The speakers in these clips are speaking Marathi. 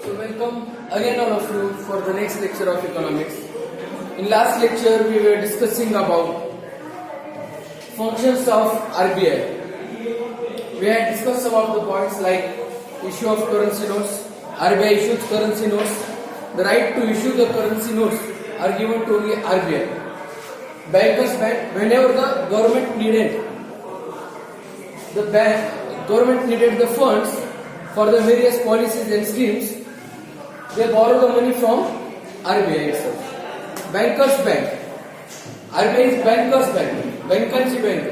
So welcome again all of you for the next lecture of economics. In last lecture we were discussing about functions of RBI. We had discussed about the points like issue of currency notes, RBI issues currency notes, the right to issue the currency notes are given to only RBI. Bankers bank, whenever the government needed the funds for the various policies and schemes, they borrow the money from RBI itself. Bankers bank, RBI is bankers bank, बँकांची बँक.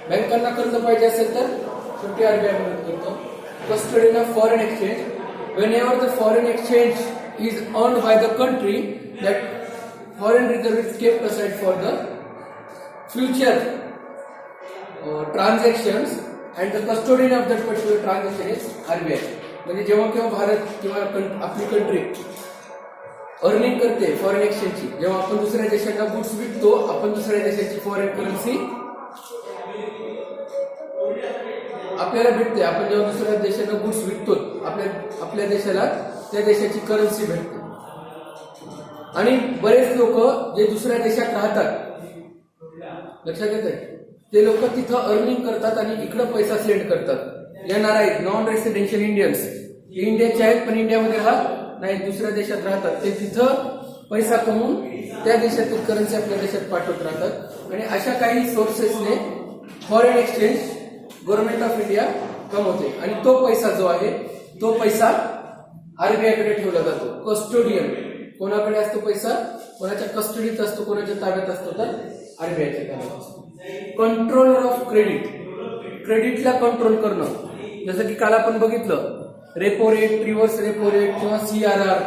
बँकांना कर्ज पाहिजे असेल तर शेवटी RBI मदत करतो. Custodian of foreign exchange, whenever the foreign exchange is earned by the country, that foreign reserve is kept aside for the future transactions, and the custodian of that particular transaction is RBI. म्हणजे जेव्हा केव्हा भारत किंवा आपली कंट्री अर्निंग करते फॉरेन एक्सचेंजची, जेव्हा आपण दुसऱ्या देशांना गुड्स विकतो, आपण दुसऱ्या देशाची फॉरेन करन्सी आपल्याला भेटते. आपण जेव्हा दुसऱ्या देशांना गुड्स विकतो, आपल्या देशाला त्या देशाची करन्सी भेटते. आणि बरेच लोक जे दुसऱ्या देशात राहतात, लक्षात येत आहे, ते लोक तिथं अर्निंग करतात आणि इकडे पैसा सेंड करतात. NRI, नॉन रेसिडेन्शियल इंडियन्स, इंडियाचे आहेत पण इंडियामध्ये राहत नाही, दुसऱ्या देशात राहतात, ते तिथं पैसा कमवून त्या देशातील करन्सी आपल्या देशात पाठवत राहतात. आणि अशा काही सोर्सेसने foreign exchange government of India कमवते. आणि तो पैसा जो आहे, तो पैसा RBI कडे ठेवला जातो. कस्टोडियन, कोणाकडे असतो पैसा, कोणाच्या कस्टडीत असतो, कोणाच्या ताब्यात असतो, तर RBIच्या ताब्यात असतो. कंट्रोलर ऑफ क्रेडिट, क्रेडिटला कंट्रोल करणं, जसं की काल आपण बघितलं, repo rate, reverse repo rate किंवा CRR,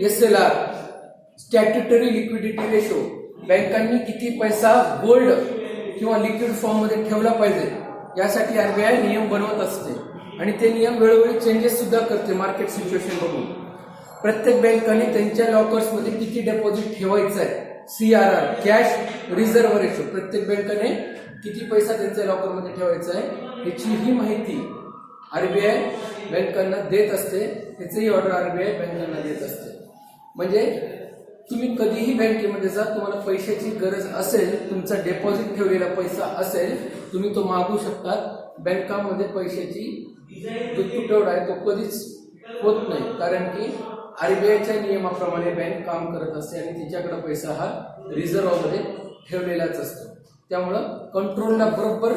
SLR, statutory liquidity ratio, बँकांनी किती पैसा गोल्ड किंवा लिक्विड फॉर्म मध्ये ठेवला पाहिजे यासाठी RBI नियम बनवत असते. आणि ते नियम वेळोवेळी चेंजेस सुद्धा करते मार्केट सिच्युएशन बघून. प्रत्येक बँकाने त्यांच्या लॉकर्स मध्ये किती डेपॉझिट ठेवायचं आहे, CRR, कॅश रिझर्व्ह रेशो, प्रत्येक बँकेने किती पैसा त्यांच्या लॉकर मध्ये ठेवायचा आहे याची ही माहिती RBI बँकांना देत असते. त्याचंही ऑर्डर RBI बँकांना देत असते. म्हणजे तुम्ही कधीही बँकेमध्ये जा, तुम्हाला पैशाची गरज असेल, तुमचा डेपॉझिट ठेवलेला पैसा असेल, तुम्ही तो मागू शकता. बँकांमध्ये पैशाची जो तुटवडा आहे तो कधीच होत नाही, कारण की RBIच्या नियमाप्रमाणे बँक काम करत असते आणि तिच्याकडे पैसा हा रिझर्व्ह मध्ये ठेवलेलाच असतो. त्यामुळं कंट्रोलला बरोबर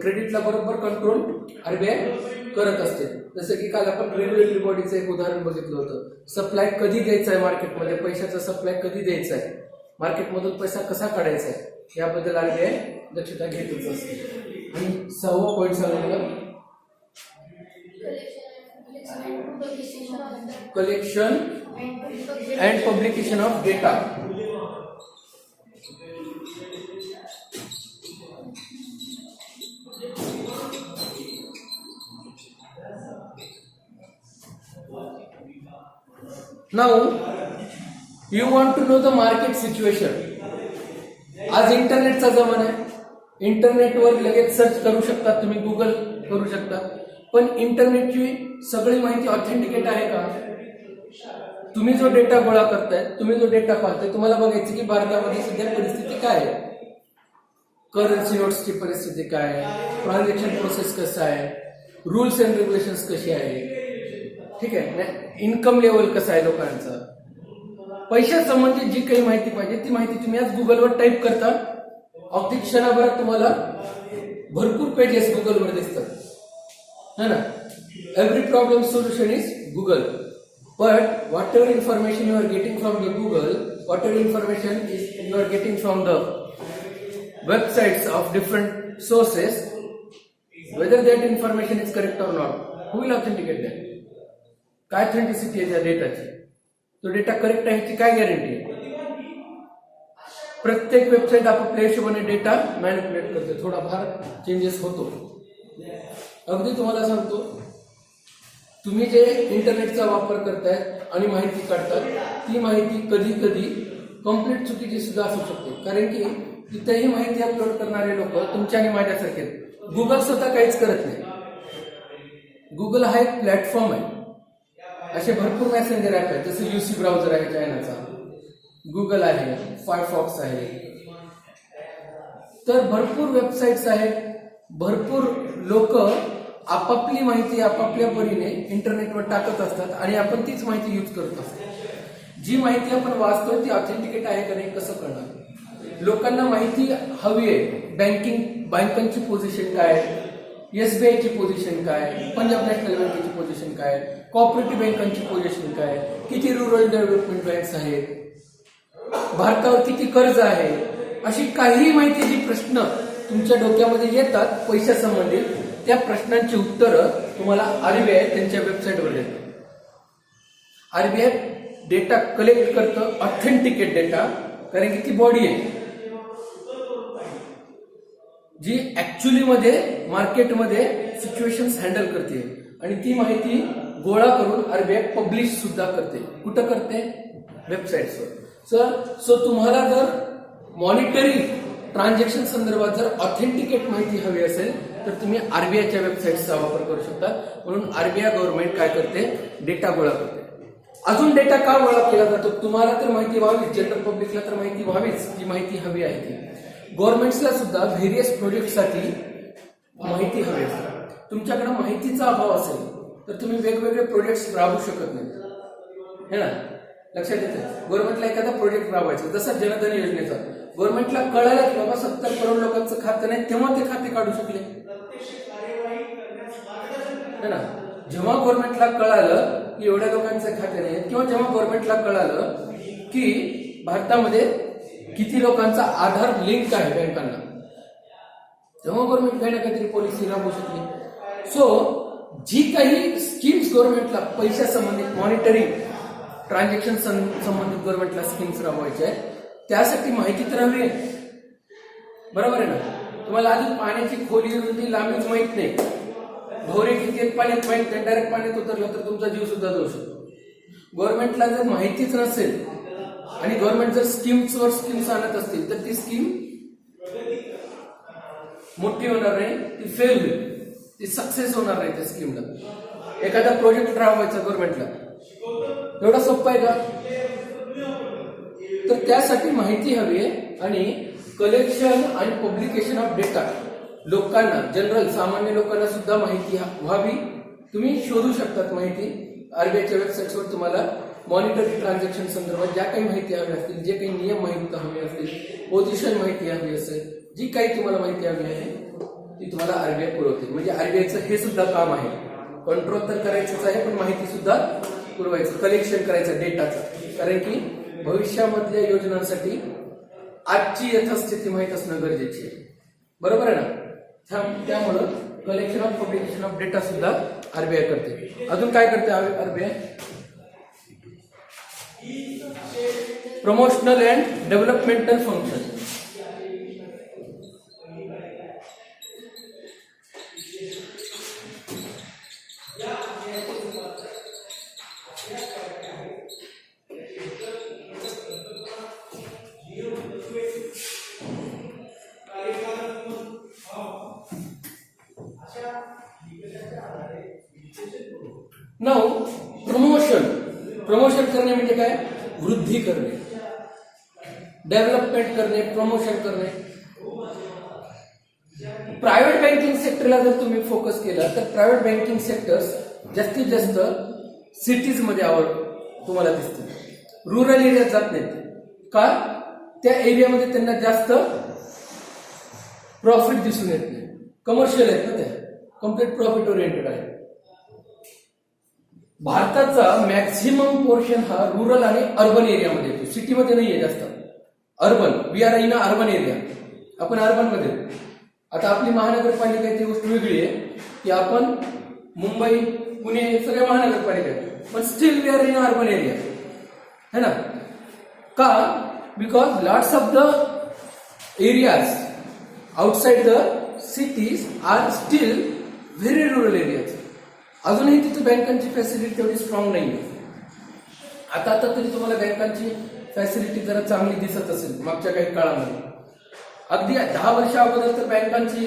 क्रेडिटला बरोबर कंट्रोल RBI करत असते. जसं की काल आपण रेग्युलेटरी बॉडीचं एक उदाहरण बघितलं होतं. सप्लाय कधी द्यायचा आहे मार्केटमध्ये, पैशाचा सप्लाय कधी द्यायचा आहे, मार्केटमधून पैसा कसा काढायचा आहे, याबद्दल RBI दक्षता घेतच असते. आणि 6वा पॉईंट सांगितलं, collection and publication of data. Now you want to know the market situation. आज इंटरनेटचा जमाना आहे, इंटरनेटवर लगेच सर्च करू शकता तुम्ही, गुगल करू शकता. पण इंटरनेटची सगळी माहिती ऑथेंटिकेट आहे का? तुम्ही जो डेटा गोळा करताय, तुम्ही जो डेटा पाहताय, तुम्हाला बघायचं की भारतामध्ये सध्या परिस्थिती काय आहे, करन्सी नोट्सची परिस्थिती काय आहे, ट्रान्झॅक्शन प्रोसेस कसं आहे, रूल्स अँड रेग्युलेशन्स कशी आहे, ठीक आहे, इन्कम लेवल कसं आहे लोकांचं, पैशा संबंधित जी काही माहिती पाहिजे ती माहिती तुम्ही आज गुगलवर टाईप करता, अगदी क्षणाभरात तुम्हाला भरपूर पेजेस गुगलवर दिसतात, है ना. Every problem solution is Google. But whatever information you are getting from the Google, whatever information you are getting from the websites of different sources, whether that information is correct or not, who will authenticate that? काय ऑथेंटिसिटी आहे त्या डेटाची, तो डेटा करेक्ट आहे याची काय गॅरंटी आहे? प्रत्येक वेबसाईट आपापल्या हिशोबाने डेटा मॅनिप्युलेट करते, थोडाफार चेंजेस होतो. अगदी तुम्हाला सांगतो, तुम्ही जे इंटरनेटचा वापर करताय आणि माहिती काढतात, ती माहिती कधी कधी कम्प्लीट चुकीची सुद्धा असू शकते, कारण की तिथेही माहिती अपलोड करणारे लोक तुमच्या आणि माझ्यासारखे. गुगल स्वतः काहीच करत नाही. गुगल हा एक प्लॅटफॉर्म आहे, असे भरपूर मेसेंजर ऍप आहेत, जसं UC ब्राउझर आहे चायनाचा, गुगल आहे, फायरफॉक्स आहे. तर भरपूर वेबसाईट्स आहेत. भरपूर लोक आपापली माहिती आपापल्या परीने इंटरनेटवर टाकत असतात आणि आपण तीच माहिती यूज करत असतो. जी माहिती आपण वाचतोय ती ऑथेंटिकेट आहे का नाही कसं कळणार? लोकांना माहिती हवी आहे. बँकांची पोझिशन काय, SBI ची पोझिशन काय, पंजाब नॅशनल बँकेची पोझिशन काय, कोऑपरेटिव्ह बँकांची पोझिशन काय, किती रुरल डेव्हलपमेंट बँक्स आहेत, भारतावर किती कर्ज आहे, अशी काही माहिती जी प्रश्न तुमच्या डोक्यामध्ये येतात पैशासंबंधित, त्या प्रश्नांची उत्तरं तुम्हाला RBI त्यांच्या वेबसाईटवर देते. RBI डेटा कलेक्ट करतं, ऑथेंटिकेट डेटा, कारण की ती बॉडी आहे जी ऍक्च्युली मध्ये मार्केटमध्ये सिच्युएशन्स हँडल करते आणि ती माहिती गोळा करून RBI पब्लिश सुद्धा करते. कुठं करते? वेबसाईट्सवर. सो तुम्हाला जर मॉनिटरी ट्रान्झॅक्शन संदर्भात जर ऑथेंटिकेट माहिती हवी असेल तर तुम्ही RBIच्या वेबसाईटचा वापर करू शकता. म्हणून RBI गव्हर्नमेंट काय करते? डेटा गोळा करते. अजून डेटा का गोळा केला जातो? तुम्हाला तर माहिती व्हावीच, जनरल पब्लिकला तर माहिती व्हावीच, जी माहिती हवी आहे ती. गव्हर्नमेंटला सुद्धा व्हेरियस प्रोजेक्टसाठी माहिती हवी असते. तुमच्याकडे माहितीचा अभाव असेल तर तुम्ही वेगवेगळे प्रोजेक्ट राबवू शकत नाही, है ना? लक्षात येतं. गव्हर्नमेंटला एखादा प्रोजेक्ट राबवायचा, जसा जनधन योजनेचा, गव्हर्नमेंटला कळालं की बाबा 70 करोड लोकांचं खातं नाही, तेव्हा ते खाते काढू शकले, है ना? जेव्हा गव्हर्नमेंटला कळालं की एवढ्या लोकांचे खाते नाही, किंवा जेव्हा गव्हर्नमेंटला कळालं की भारतामध्ये किती लोकांचा आधार लिंक आहे बँकांना, तेव्हा गव्हर्नमेंट काही ना काहीतरी पॉलिसी राबवू शकली. सो जी काही स्कीम्स गव्हर्नमेंटला पैशासंबंधित मॉनिटरी ट्रान्झॅक्शन संबंधित गव्हर्नमेंटला स्कीम्स राबवायच्या आहेत, त्यासाठी माहिती तर हवी आहे. बरोबर आहे ना? तुम्हाला आधी पाण्याची खोली रुंदी लांबीच माहित नाही, ढोरे किती आहेत पाण्यात माहित नाही, डायरेक्ट पाण्यात उतरलं तर तुमचा जीव सुद्धा जाऊ शकतो. गव्हर्नमेंटला जर माहितीच नसेल आणि गव्हर्नमेंट जर स्कीम्सवर स्कीम्स आणत असतील तर ती स्कीम मोठी होणार नाही, ती फेल होईल, ती सक्सेस होणार नाही त्या स्कीमला. एखादा प्रोजेक्ट राबवायचा गव्हर्नमेंटला एवढा सोपं आहे का? तर त्यासाठी माहिती हवी आहे आणि कलेक्शन आणि पब्लिकेशन ऑफ डेटा लोकांना, जनरल सामान्य लोकांना सुद्धा माहिती व्हावी. तुम्ही शोधू शकतात माहिती RBIच्या वेबसाईटवर. तुम्हाला मॉनिटरी ट्रान्झॅक्शन संदर्भात ज्या काही माहिती हवी असतील, जे काही नियम माहिती हवे असतील, पोझिशन माहिती हवी असेल, जी काही तुम्हाला माहिती हवी आहे ती तुम्हाला RBI पुरवते. म्हणजे RBIचं हे सुद्धा काम आहे. कंट्रोल तर करायचंच आहे, पण माहिती सुद्धा पुरवायचं, कलेक्शन करायचं डेटाचं. कारण की भविष्यामधल्या योजनांसाठी आजची यथास्थिती माहित असणं गरजेची आहे. बरोबर आहे ना? त्यामुळं collection of publication of data सुद्धा RBI करते. अजून काय करते RBI? Promotional and developmental function. Now promotion करणे म्हणजे काय? वृद्धी करणे, डेव्हलपमेंट करणे, प्रमोशन करणे. प्रायव्हेट बँकिंग सेक्टरला जर तुम्ही फोकस केला तर प्रायव्हेट बँकिंग सेक्टर्स जास्तीत जास्त सिटीज मध्ये तुम्हाला दिसते, रुरल एरियात जात नाहीत. का? त्या एरियामध्ये त्यांना जास्त प्रॉफिट दिसून येत नाही. कमर्शियल आहेत ना, त्या कम्प्लीट प्रॉफिट ओरिएंटेड आहे. भारताचा मॅक्झिमम पोर्शन हा रुरल आणि अर्बन एरियामध्ये येतो, सिटीमध्ये नाहीये जास्त. Urban, we are in urban area, आपण अर्बन मध्ये. आता आपली महानगरपालिकेची गोष्ट वेगळी आहे की आपण मुंबई, पुणे सगळ्या महानगरपालिका आहेत, पण still we are in urban area, है ना? का? Because lots of the areas outside the cities are still very rural areas. अजूनही तिथे बँकांची फॅसिलिटी तेवढी स्ट्रॉंग नाही. आता तरी तुम्हाला बँकांची फॅसिलिटी जरा चांगली दिसत असेल मागच्या काही काळामध्ये. अगदी 10 वर्ष अगोदर तर बँकांची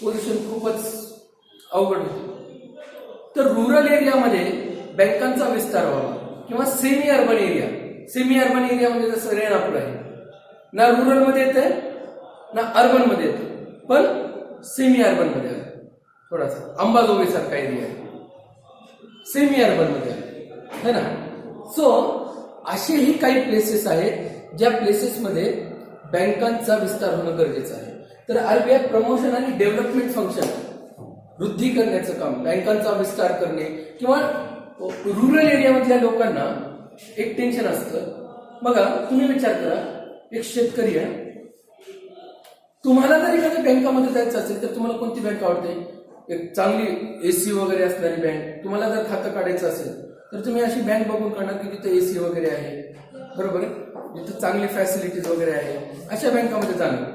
पोझिशन खूपच अवघड होती. तर रुरल एरियामध्ये बँकांचा विस्तार व्हावा किंवा सेमी अर्बन एरिया म्हणजे जसं रेणापूर आहे, ना रुरल मध्ये येते ना अर्बन मध्ये येते, पण सेमी अर्बन मध्ये आहे, थोडासा अंबाजोगाई सारखा एरिया आहे, सेमी अर्बन मध्ये आहे ना. सो असेही काही प्लेसेस आहेत ज्या प्लेसेसमध्ये बँकांचा विस्तार होणं गरजेचं आहे. तर आरबीआय प्रमोशन आणि डेव्हलपमेंट फंक्शन वृद्धी करण्याचं काम, बँकांचा विस्तार करणे किंवा रुरल एरियामधल्या लोकांना एक टेन्शन असतं. बघा तुम्ही विचार करा, एक शेतकरी आहे, तुम्हाला जर एखाद्या बँकामध्ये जायचं असेल तर तुम्हाला कोणती बँक आवडते? एक चांगली एसी वगैरे असणारी बँक. तुम्हाला जर खातं काढायचं असेल तर तुम्ही अशी बँक बघून काढणार की तिथे एसी वगैरे आहे, बरोबर आहे, तिथे चांगली फॅसिलिटीज वगैरे आहे, अशा बँकामध्ये जाणार.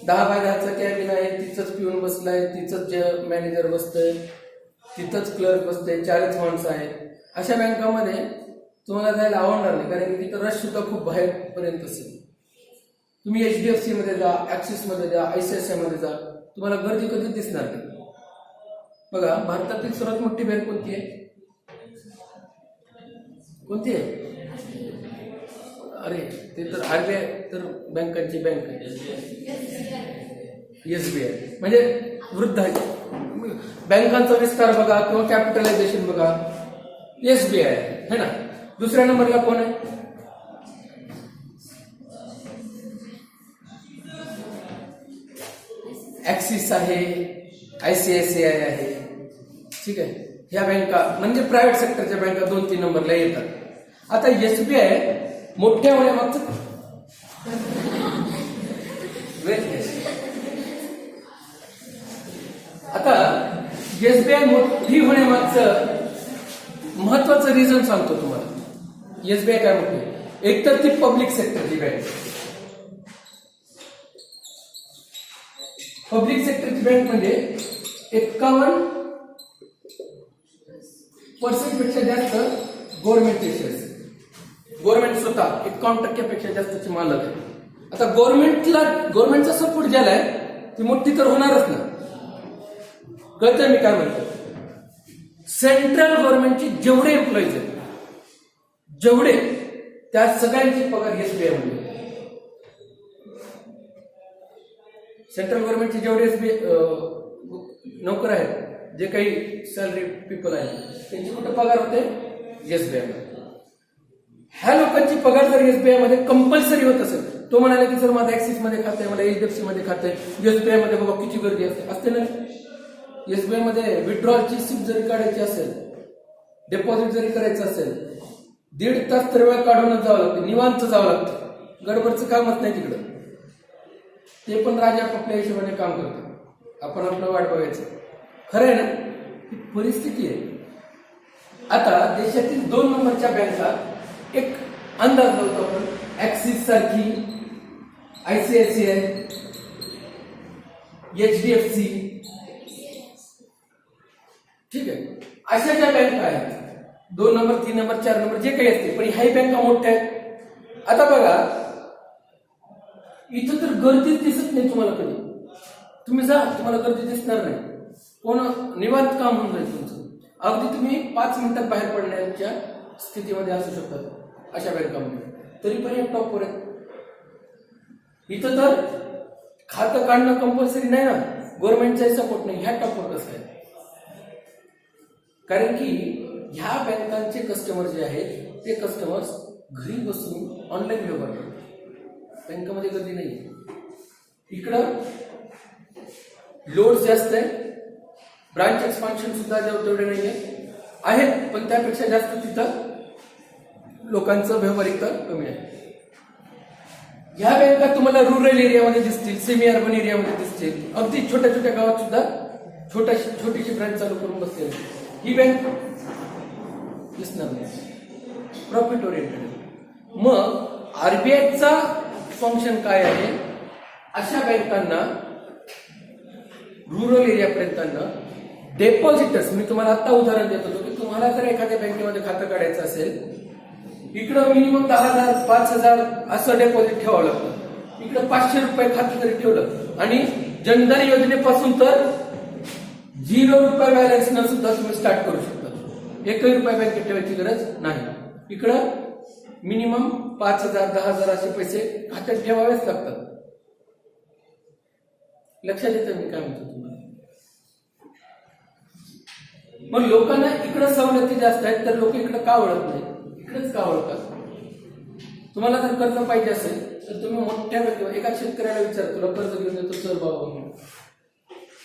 10x10चं कॅबिन आहे, तिथंच पिऊन बसलाय, तिथंच जे मॅनेजर बसतंय, तिथंच क्लर्क बसतंय, 4च माणसं आहेत, अशा बँकामध्ये तुम्हाला जायला आवडणार नाही, कारण की तिथं रश सुद्धा खूप बाहेरपर्यंत असेल. तुम्ही HDFC मध्ये जा, ऍक्सिस मध्ये जा, ICICI मध्ये जा, तुम्हाला गर्दी कधीच दिसणार नाही. बघा भारतातील सर्वात मोठी बँक कोणती आहे? कोणती आहे? अरे ते तर आरबीआय तर बँकांची बँक आहे, SBI म्हणजे वृद्ध आहे. बँकांचा विस्तार बघा किंवा कॅपिटलायझेशन बघा, SBI आहे ना. दुसऱ्या नंबरला कोण आहे? ऍक्सिस आहे, ICICI आहे, ठीक आहे. ह्या बँका म्हणजे प्रायव्हेट सेक्टरच्या बँका 2-3 नंबरला येतात. आता SBI मोठ्या होण्यामागचं आता SBI मोठी होण्यामागचं महत्वाचं रिझन सांगतो तुम्हाला. SBI काय मोठी? एक तर ती पब्लिक सेक्टरची बँक, पब्लिक सेक्टरची बँक म्हणजे 51% पेक्षा जास्त गव्हर्नमेंटचे शेअर्स, गव्हर्नमेंट स्वतः 51% पेक्षा जास्तचे मालक आहे. आता गव्हर्नमेंटचा सपोर्ट ज्याला आहे ती मोठी तर होणारच ना. कळतंय मी काय म्हणतो? सेंट्रल गव्हर्नमेंटचे जेवढे एम्प्लॉईज आहेत, जेवढे, त्या सगळ्यांची पगार SBI मध्ये. सेंट्रल गव्हर्नमेंटचे जेवढे नोकर आहेत, जे काही सॅलरी पीपल आहेत, त्यांची कुठे पगार होते? SBI मध्ये. ह्या लोकांची पगार जर SBI मध्ये कंपल्सरी होत असेल, तो म्हणाला की सर माझं ऍक्सिस मध्ये खातं आहे, मला HDFC मध्ये खातं आहे, SBI मध्ये बघा किती गर्दी असते ना. SBI मध्ये विड्रॉलची स्लिप जरी काढायची असेल, डिपॉझिट जरी करायचं असेल, 1.5 तास तर वेळ काढूनच जावं लागतं, निवांत जावं लागतं, गडबडचं कामच नाही तिकडं. ते पण राजा आपल्या हिशोबाने काम करतो, आपण आपलं वाट बघायचं. खरं आहे ना, ही परिस्थिती आहे. आता देशातील 2 नंबरच्या बँका एक अंदाज लावतो आपण, ऍक्सिस सारखी, ICICI, HDFC, ठीक आहे. अशा ज्या बँका आहेत 2 नंबर, 3 नंबर, 4 नंबर जे काही असते, पण ह्याही बँका मोठ्या आहेत. आता बघा इथं तर गर्दीच दिसत नाही तुम्हाला कधी. तुम्ही जा, तुम्हाला गर्दी दिसणार नाही, कोण निवांत काम होऊन जाईल तुमचं. अगदी तुम्ही 5 मिनिटात बाहेर पडण्याच्या स्थितीमध्ये असू शकतात अशा बँकामध्ये, तरी पण हे टॉपवर आहेत. इथं तर खातं काढणं कंपल्सरी नाही ना, गव्हर्नमेंटचाही सपोर्ट नाही. ह्या टॉपवर कसं आहे? कारण की ह्या बँकांचे कस्टमर जे आहेत ते कस्टमर्स घरी बसून ऑनलाईन व्यवहार करतात, बँकेमध्ये गर्दी नाही. इकडं लोड जास्त आहे, ब्रांच एक्सपान्शन सुद्धा तेवढे नाही आहेत, पण त्यापेक्षा जास्त तिथं लोकांचं व्यावहारिकता कमी आहे. ह्या बँका तुम्हाला रुरल एरियामध्ये दिसतील, सेमी अर्बन एरियामध्ये दिसतील, अगदी छोट्या छोट्या गावात सुद्धा छोटीशी ब्रांच चालू करून बसते. ही बँक दिसणार नाही, प्रॉफिट ओरिएंटेड. मग आरबीआयचा फंक्शन काय आहे? अशा बँकांना, रुरल एरियापर्यंत डेपॉझिटर्स, मी तुम्हाला आता उदाहरण देत होतो की तुम्हाला जर एखाद्या बँकेमध्ये खातं काढायचं असेल, इकडं मिनिमम 10,000, 5,000 असं डेपॉझिट ठेवावं लागतं. इकडं 500 रुपये खातं जरी ठेवलं, आणि जनधन योजनेपासून तर 0 रुपये बॅलन्स न सुद्धा तुम्ही स्टार्ट करू शकता. एकही रुपया बँकेत ठेवायची गरज नाही. इकडं मिनिमम 5,000 10,000 असे पैसे खात्यात ठेवावेच लागतात. लक्षात येतं मी काय म्हणतो तुम्हाला. मग लोकांना इकडं सवलती जास्त आहेत तर लोक इकडं का वळत नाही, इकडेच का वळतात. तुम्हाला जर कर्ज पाहिजे असेल तर तुम्ही मोठ्या व्यक्तीवर एका शेतकऱ्याला विचारा, तुला कर्ज घेऊन देतो चल बाबा म्हणून.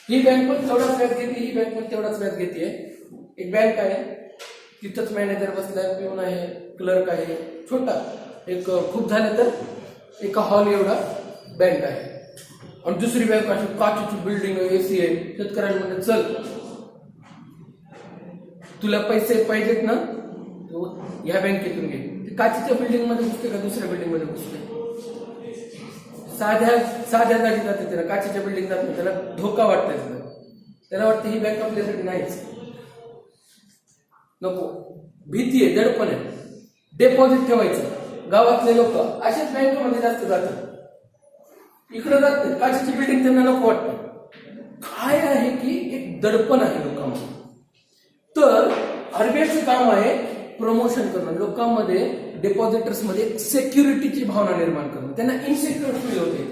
ही बँक पण तेवढाच व्याज घेते, ही बँक पण तेवढाच व्याज घेते. एक बँक आहे तिथंच मॅनेजर बसलाय, पिऊन आहे, क्लर्क आहे, छोटा एक खूप झालं तर एका हॉल एवढा बँक आहे. आणि दुसरी बँक अशी काचेची बिल्डिंग आहे, एसी आहे. शेतकऱ्यांना म्हणत चल तुला पैसे पाहिजेत ना ह्या बँकेतून घे. काचेच्या बिल्डिंग मध्ये घुसते का दुसऱ्या बिल्डिंग मध्ये घुसते. साध्या जागी जाते त्याला, काचेच्या बिल्डिंग जात नाही, त्याला धोका वाटतोय. त्याला वाटतं ही बँक आपल्यासाठी नाहीच, नको. भीती आहे, दडपण आहे. डेपॉझिट ठेवायचं. गावातले लोक अशाच बँकेमध्ये जास्त जातात, इकडे जात नाही. काचेची बिल्डिंग त्यांना नको वाटतं. काय आहे की एक दडपण आहे लोकांमध्ये. तर आरबीआयचं काम आहे प्रमोशन करणं, लोकांमध्ये डिपॉझिटर्स मध्ये सेक्युरिटीची भावना निर्माण करणं. त्यांना इनसिक्युअर फील होते.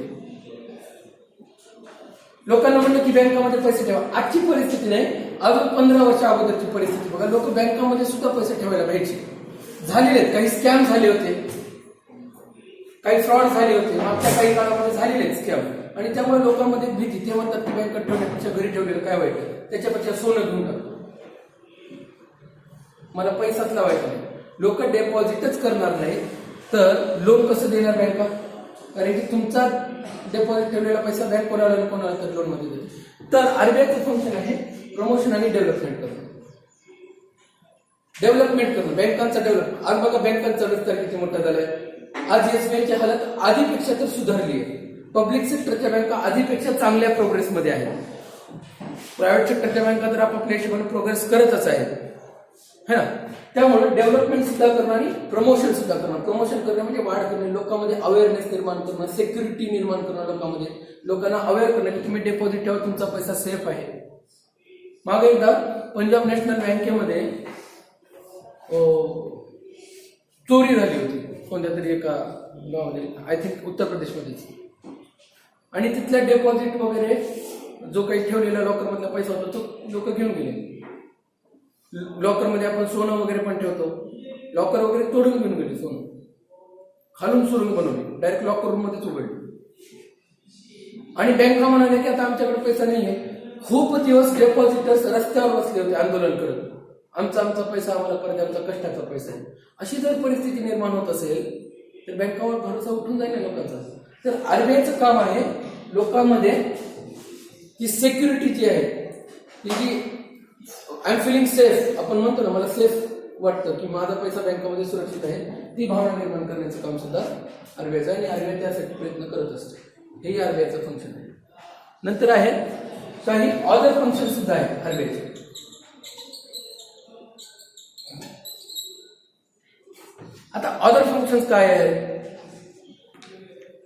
लोकांना म्हणलं की बँकामध्ये पैसे ठेवा. आजची परिस्थिती नाही, अजून 15 वर्ष अगोदरची परिस्थिती बघा. लोक बँकामध्ये सुद्धा पैसे ठेवायला पाहिजे. झालेले आहेत, काही स्कॅम झाले होते, काही फ्रॉड झाले होते, मागच्या काही काळामध्ये झालेले आहेत स्कॅम. आणि त्यामुळे लोकांमध्ये भीती. ते म्हणतात की बँकेत ठेवण्यापेक्षा घरी ठेवलेलं काय वाईट, त्याच्यापेक्षा सोनं घेऊन टाकतो, मला पैसाच लावायचा नाही. लोक डेपॉझिटच करणार नाही तर लोन कसं देणार बँका. कारण की तुमचा डेपॉझिट ठेवलेला पैसा बँक कोणाला तर लोन मध्ये देते. तर आरबीआयचं फंक्शन आहे प्रमोशन आणि डेव्हलपमेंट करणं. डेव्हलपमेंट करणं, बँकांचा डेव्हलपमेंट. आज बघा बँकांचा विस्तार किती मोठा झालाय. आज एसबीआयची हालत आधीपेक्षा तर सुधारली आहे. पब्लिक सेक्टरच्या बँका आधीपेक्षा चांगल्या प्रोग्रेसमध्ये आहेत. प्रायव्हेट सेक्टरच्या बँका तर आपापल्या हिशोबाने प्रोग्रेस करतच आहेत, है ना. त्यामुळे डेव्हलपमेंट सुद्धा करणं आणि प्रमोशन सुद्धा करणं. प्रमोशन करणं म्हणजे वाढ करणे, लोकांमध्ये अवेअरनेस निर्माण करणं, सिक्युरिटी निर्माण करणं, लोकांमध्ये लोकांना अवेअर करणं की तुम्ही डेपॉझिट ठेवा, तुमचा पैसा सेफ आहे. मागे एकदा पंजाब नॅशनल बँकेमध्ये चोरी झाली होती कोणत्या तरी एका गावामध्ये, आय थिंक उत्तर प्रदेशमध्येच. आणि तिथल्या डेपॉझिट वगैरे जो काही ठेवलेला लॉकर मधला पैसा होता तो लोक घेऊन गेले. लॉकरमध्ये आपण सोनं वगैरे पण ठेवतो, लॉकर वगैरे तोडून घेऊन गेले. सोनं खालून सुरुंग बनवली, डायरेक्ट लॉकर रूम मध्येच उघडली. आणि बँका म्हणाले की आता आमच्याकडे पैसा नाहीये. खूप दिवस डेपॉझिटर्स रस्त्यावर बसले होते आंदोलन करत, आमचा पैसा आम्हाला परत, आमचा कष्टाचा पैसा आहे. अशी जर परिस्थिती निर्माण होत असेल तर बँकावर भरोसा उठून जाईल ना लोकांचा. तर आरबीआयचं काम आहे लोकांमध्ये ती सिक्युरिटी जी आहे, ती जी आय एम फिलिंग सेफ, आपण म्हणतो ना मला सेफ वाटतं की माझा पैसा बँकामध्ये सुरक्षित आहे, ती भावना निर्माण करण्याचं काम सुद्धा आरबीआयचं आहे. आणि आरबीआय त्यासाठी प्रयत्न करत असते. हेही आरबीआयचं फंक्शन आहे. नंतर आहे काही अदर फंक्शन सुद्धा आहे आरबीआयचे. आता अदर फंक्शन्स काय आहे.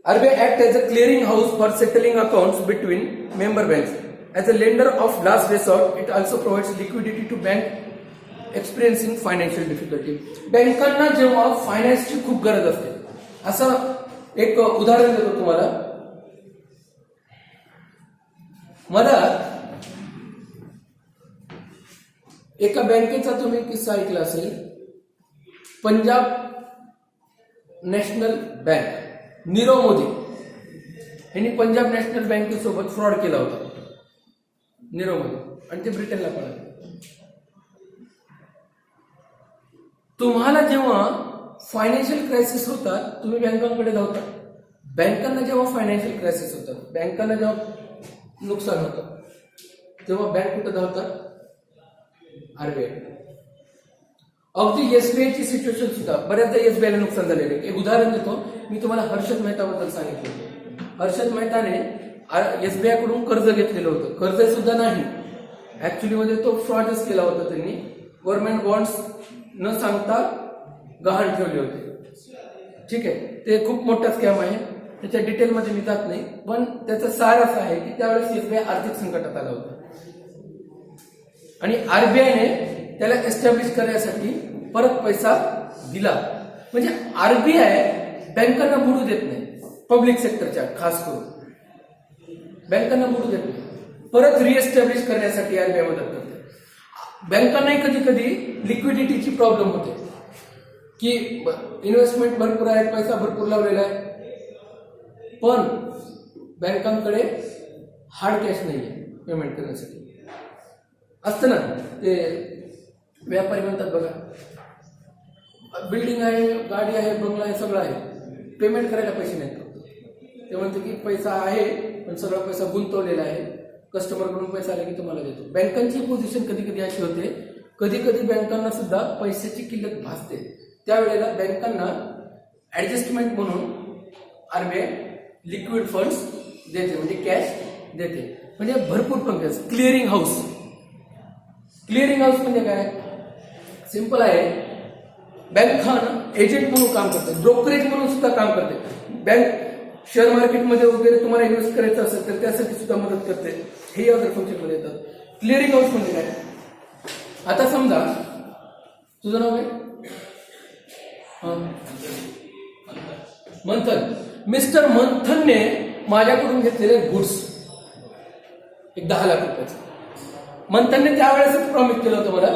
RBI act as a clearing house for settling accounts between member banks. As a lender of last resort, it also provides liquidity to bank experiencing financial difficulty. बँकांना जेव्हा फायनान्सची खूप गरज असते, असं एक उदाहरण देतो तुम्हाला. मला एका बँकेचा तुम्ही किस्सा ऐकला असेल. पंजाब नॅशनल बँक, नीरव मोदी यांनी पंजाब नॅशनल बँकेसोबत फ्रॉड केला होता, नीरव मोदी, आणि ते ब्रिटनला पळाले. तुम्हाला जेव्हा फायनान्शियल क्रायसिस होतात तुम्ही बँकांकडे धावता. बँकांना जेव्हा फायनान्शियल क्रायसिस होतात, बँकांना जेव्हा नुकसान होतं, तेव्हा बँक कुठं धावतात, आरबीआय. अगदी एसबीआयची सिच्युएशन सुद्धा बऱ्याचदा एसबीआयला नुकसान झालेलं आहे. एक उदाहरण देतो मी तुम्हाला. हर्षद मेहताबद्दल सांगितलं. हर्षद मेहताने एसबीआय कडून कर्ज घेतलेलं होतं. कर्ज सुद्धा नाही, ऍक्च्युली मध्ये तो फ्रॉडच केला होता. त्यांनी गव्हर्नमेंट बॉन्ड्स न सांगता गहाण ठेवले होते. ठीक आहे, ते खूप मोठा स्कॅम आहे, त्याच्या डिटेलमध्ये मी जात नाही. पण त्याचा सार असा आहे की त्यावेळेस एसबीआय आर्थिक संकटात आला होता आणि आरबीआयने त्याला एस्टॅब्लिश करण्यासाठी परत पैसा दिला. म्हणजे आरबीआय बँकांना बुडू देत नाही, पब्लिक सेक्टरच्या खास करून बँकांना बुडू देत नाही, परत रिएस्टॅब्लिश करण्यासाठी आरबीआय मदत करते. बँकांनाही कधी कधी लिक्विडिटीची प्रॉब्लेम होते की इन्व्हेस्टमेंट भरपूर आहे, पैसा भरपूर लावलेला आहे, पण बँकांकडे हार्ड कॅश नाही आहे पेमेंट करण्यासाठी. असतं ना ते व्यापारी म्हणतात बघा, बिल्डिंग आहे, गाडी आहे, बंगला आहे, सगळं आहे, पेमेंट करायला पैसे नाहीत. ते म्हणते की पैसा आहे पण सगळा पैसा गुंतवलेला आहे, कस्टमरकडून पैसा आला की तुम्हाला देतो. बँकांची पोझिशन कधी कधी अशी होते, कधी कधी बँकांना सुद्धा पैशाची किल्लत भासते. त्यावेळेला बँकांना ऍडजस्टमेंट म्हणून आरबीआय लिक्विड फंड्स देते, म्हणजे कॅश देते. म्हणजे भरपूर functions. Clearing house, clearing house म्हणजे काय, सिंपल आहे. बँक हा एजंट म्हणून काम करते, ब्रोकरेज म्हणून सुद्धा काम करते. बँक शेअर मार्केटमध्ये वगैरे तुम्हाला इन्व्हेस्ट करायचं असेल तर त्यासाठी सुद्धा मदत करते. हे अदर फंक्शन मध्ये येतात. क्लिअरिंग हाऊस म्हणजे काय, आता समजा तुझं नाव आहे मंथन, मिस्टर मंथनने माझ्याकडून घेतलेले गुड्स एक 10 लाख रुपयाचे. मंथनने त्यावेळेसच प्रॉमिस केलं होतं मला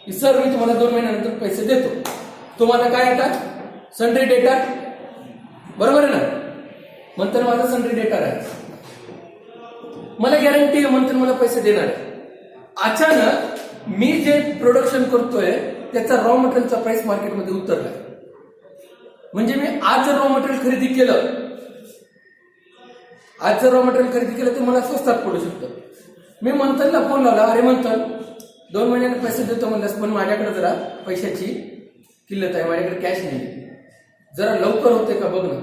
की सर मी तुम्हाला 2 महिन्यानंतर पैसे देतो. तुम्हाला काय येतात, सन्ड्री डेटा, बरोबर आहे ना. मंथन माझा सन्ड्री डेटा आहे, मला गॅरंटी आहे मंथन मला पैसे देणार आहे. अचानक मी जे प्रोडक्शन करतोय त्याचा रॉ मटेरियलचा प्राइस मार्केटमध्ये उतरलाय. म्हणजे मी आज जर रॉ मटेरियल खरेदी केलं, आज जर रॉ मटेरियल खरेदी केलं तर मला स्वस्तात पडू शकतं. मी मंथनला फोन लावला, अरे मंथन 2 महिन्याने पैसे देतो म्हणलास, पण माझ्याकडे जरा पैशाची किल्लत आहे, माझ्याकडे कॅश नाही, जरा लवकर होते का बघ ना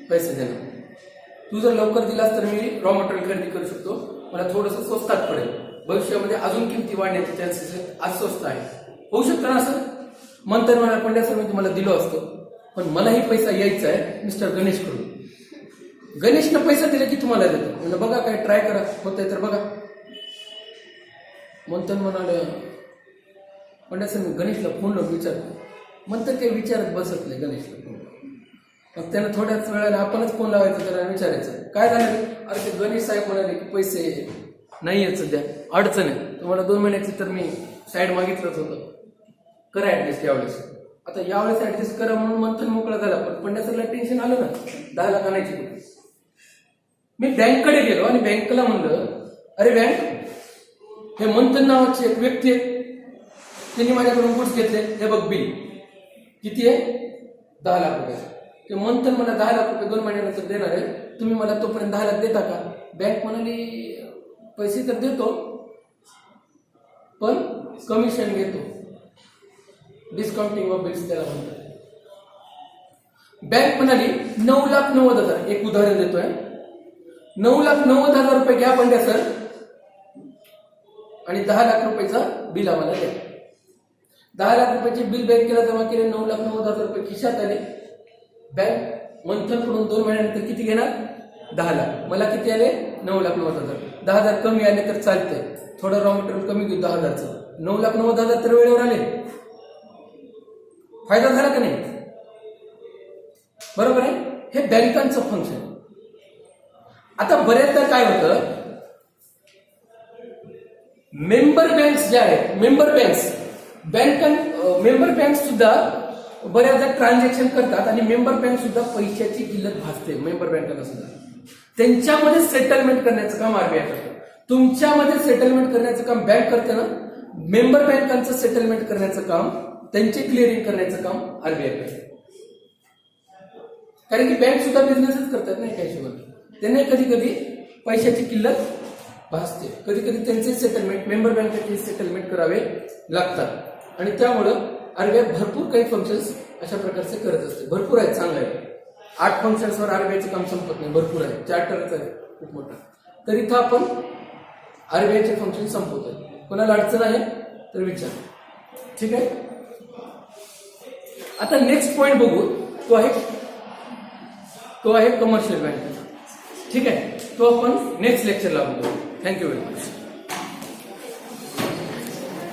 पैसे देणं. तू जर लवकर दिलास तर मी रॉ मटेरियल खरेदी करू शकतो, मला थोडंसं स्वस्तात पडेल, भविष्यामध्ये अजून किमती वाढण्याचे चान्सेस आहेत, आज स्वस्त आहे, होऊ शकतं ना असं. मंथन मला पंड्या सर मी तुम्हाला दिलो असतो, पण मलाही पैसा यायचा आहे मिस्टर गणेशकडून. गणेशनं पैसा दिला की तुम्हाला देतो. म्हणजे बघा काय ट्राय करा, होतंय तर बघा. मंथन म्हणाले पंड्या सर मी गणेशला फोन लावून विचारतो. मंथन काही विचारत बसत नाही गणेशला फोन. मग त्यानं थोड्याच वेळाला आपणच फोन लावायचं, त्याला विचारायचं काय झालं. अरे ते गणेश साहेब म्हणाले की पैसे नाही आहेत सध्या, अडचण आहे, तुम्हाला 2 महिन्याची तर मी साईड मागितलंच होतं, करा ऍडजस्ट यावेळेस. आता यावेळेस ऍडजस्ट करा म्हणून मंथन मोकळा झाला, पण पंड्या सरला टेन्शन आलं ना 10 लाख आणायची. मी बँककडे गेलो आणि बँकेला म्हणलं, अरे बँक, हे मंथन नावाची एक व्यक्ती आहे, त्यांनी माझ्याकडून गुड्स घेतले, हे बघ बिल किती आहे, 10 लाख रुपये. ते मंथन मला 10 लाख रुपये 2 महिन्यानंतर देणार आहे, तुम्ही मला तोपर्यंत 10 लाख देता का. बँक म्हणाली पैसे तर देतो पण कमिशन घेतो, डिस्काउंटिंग ऑफ बिल्स त्याला म्हणतात. बँक म्हणाली 9,90,000, एक उदाहरण देतोय, 9,90,000 रुपये घ्या पंड्या सर आणि 10 लाख रुपयाचा बिल आम्हाला द्या. 10 लाख रुपयाचे बिल बँकेला जमा केले, 9,90,000 रुपये खिशात आले. बँक मंथनकडून 2 महिन्यानंतर किती घेणार, 10 लाख. मला किती आले, 9,90,000. 10,000 कमी आले तर चालतंय, थोडं रॉ मटेरियल कमी घेऊ 10,000चं. 9,90,000 तर वेळेवर आले, फायदा झाला का नाही, बरोबर आहे. हे बँकांचं फंक्शन. आता बऱ्याचदा काय होतं, मेंबर बँक्स ज्या आहेत, मेंबर बँक सुद्धा बऱ्याचदा ट्रान्झॅक्शन करतात आणि मेंबर बँक सुद्धा पैशाची किल्लत भासते. मेंबर बँकांना सुद्धा त्यांच्यामध्ये सेटलमेंट करण्याचं काम आरबीआय करतं. तुमच्यामध्ये सेटलमेंट करण्याचं काम बँक करते ना, मेंबर बँकांचं सेटलमेंट करण्याचं काम, त्यांचे क्लिअरिंग करण्याचं काम आरबीआय करते. कारण की बँक सुद्धा बिझनेसच करतात नाही काही हिशोबाने, त्यांना कधी कधी पैशाची किल्लत भासते, कधी कधी त्यांचे सेटलमेंट, मेंबर बँकेचे सेटलमेंट करावे लागतात. आणि त्यामुळं आरबीआय भरपूर काही फंक्शन्स अशा प्रकारचे करत असते. भरपूर आहेत, चांगलं आहे. 8 फंक्शन्सवर आरबीआयचं काम संपत नाही, भरपूर आहे, चार्टरच आहे खूप मोठा. तर इथं आपण आरबीआयचे फंक्शन संपवतोय. कोणाला अडचण आहे तर विचार, ठीक आहे. आता नेक्स्ट पॉइंट बघू, तो आहे कमर्शियल बँक, ठीक आहे. तो आपण नेक्स्ट लेक्चरला बघू. Thank you very much.